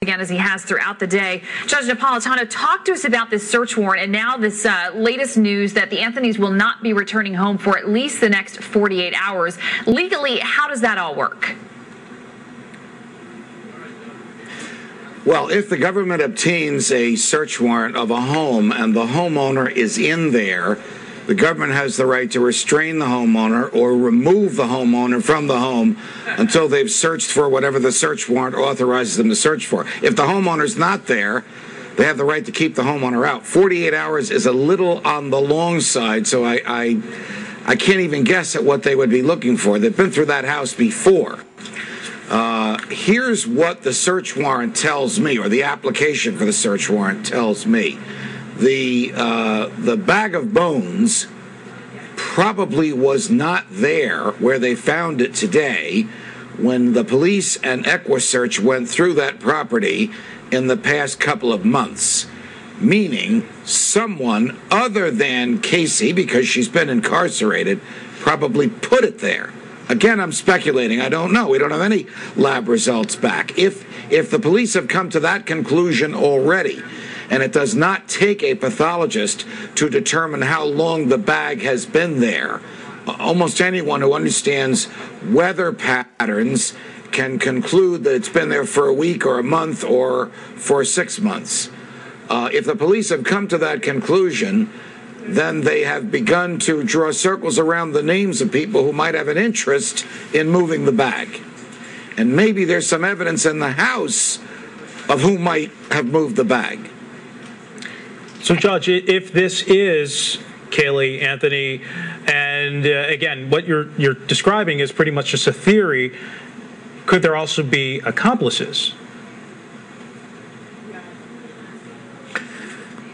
again, as he has throughout the day. Judge Napolitano, talk to us about this search warrant and now this latest news that the Anthonys will not be returning home for at least the next 48 hours. Legally, how does that all work? Well, if the government obtains a search warrant of a home and the homeowner is in there, the government has the right to restrain the homeowner or remove the homeowner from the home until they've searched for whatever the search warrant authorizes them to search for. If the homeowner's not there, they have the right to keep the homeowner out. 48 hours is a little on the long side, so I can't even guess at what they would be looking for. They've been through that house before. Here's what the search warrant tells me, or the application for the search warrant tells me. The bag of bones probably was not there where they found it today when the police and EquuSearch went through that property in the past couple of months, meaning someone other than Casey, because she's been incarcerated, probably put it there. Again, I'm speculating. I don't know. We don't have any lab results back. If the police have come to that conclusion already, and it does not take a pathologist to determine how long the bag has been there, almost anyone who understands weather patterns can conclude that it's been there for a week or a month or for 6 months. If the police have come to that conclusion, then they have begun to draw circles around the names of people who might have an interest in moving the bag. And maybe there's some evidence in the house of who might have moved the bag. So, Judge, if this is Caylee Anthony, and again, what you're describing is pretty much just a theory, could there also be accomplices?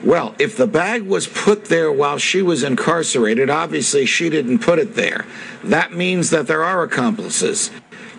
Well, if the bag was put there while she was incarcerated, obviously she didn't put it there. That means that there are accomplices.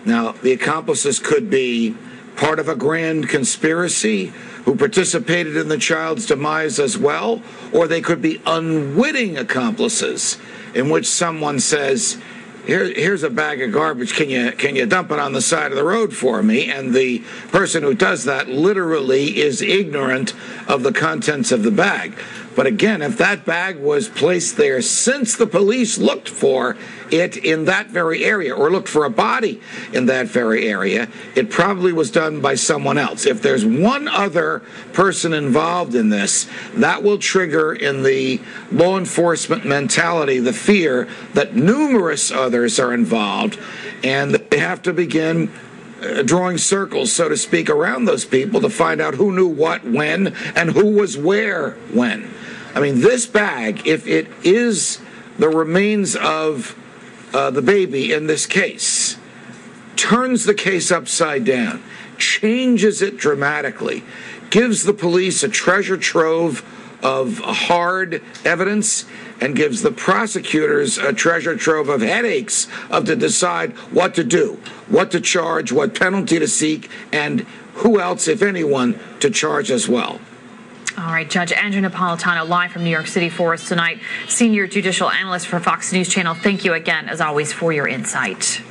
Now, the accomplices could be part of a grand conspiracy who participated in the child's demise as well, or they could be unwitting accomplices in which someone says, here's a bag of garbage, can you dump it on the side of the road for me? And the person who does that literally is ignorant of the contents of the bag. But again, if that bag was placed there since the police looked for it in that very area, or looked for a body in that very area, it probably was done by someone else. If there's one other person involved in this, that will trigger in the law enforcement mentality the fear that numerous others are involved, and they have to begin drawing circles, so to speak, around those people to find out who knew what when and who was where when. I mean, this bag, if it is the remains of the baby in this case, turns the case upside down, changes it dramatically, gives the police a treasure trove of hard evidence, and gives the prosecutors a treasure trove of headaches to decide what to do, what to charge, what penalty to seek, and who else, if anyone, to charge as well. All right, Judge Andrew Napolitano, live from New York City for us tonight, senior judicial analyst for Fox News Channel. Thank you again, as always, for your insight.